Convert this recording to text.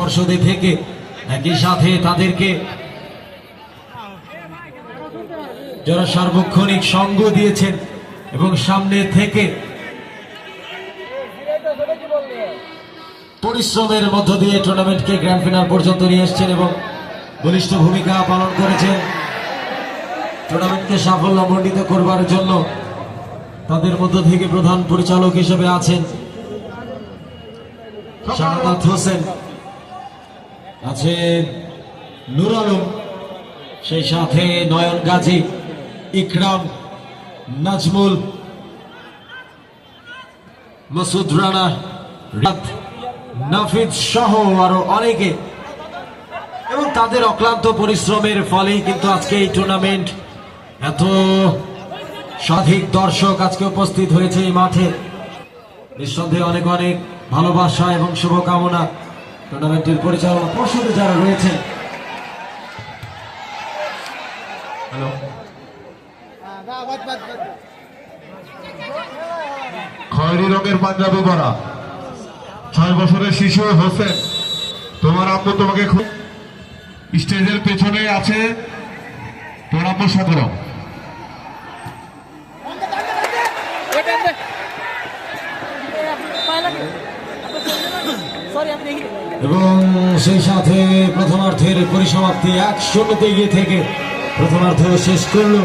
পর্ষদে থেকে একই সাথে তাদেরকে যারা সার্বক্ষণিক সঙ্গ দিয়েছেন এবং সামনে থেকে পরিশ্রমের মধ্য দিয়ে টুর্নামেন্টকে গ্র্যান্ড ফিনাল পর্যন্ত নিয়ে এসেছেন এবং বলিষ্ঠ ভূমিকা পালন করেছেন। টুর্নামেন্টকে সাফল্যমণ্ডিত করবার জন্য তাদের মধ্য থেকে প্রধান পরিচালক হিসেবে আছেন শাহাদাত হোসেন, আছে নূর আলম, সেই সাথে নয়ন গাজী, ইকরাম, নাজমুল, মাসুদ রানা, নাফিদ সহ আরো অনেকে, এবং তাদের অক্লান্ত পরিশ্রমের ফলেই কিন্তু আজকে এই টুর্নামেন্ট এত শতাধিক দর্শক আজকে উপস্থিত হয়েছে এই মাঠে। নিঃসন্দেহে অনেক অনেক ভালোবাসা এবং শুভকামনা টুর্নামেন্টের পরিচালনা পর্ষদে যারা রয়েছেন। খয়েরি রঙের পাঞ্জাবি পরা 6 বছরের শিশু হোসেন, তোমার আম্মু তোমাকে খুব স্টেজের পেছনে আছে, তোর আম্মুর সাথে রং। এবং সেই সাথে প্রথমার্ধের পরিসমাপ্তি 1-0 এগিয়ে থেকে প্রথমার্ধ শেষ করলো।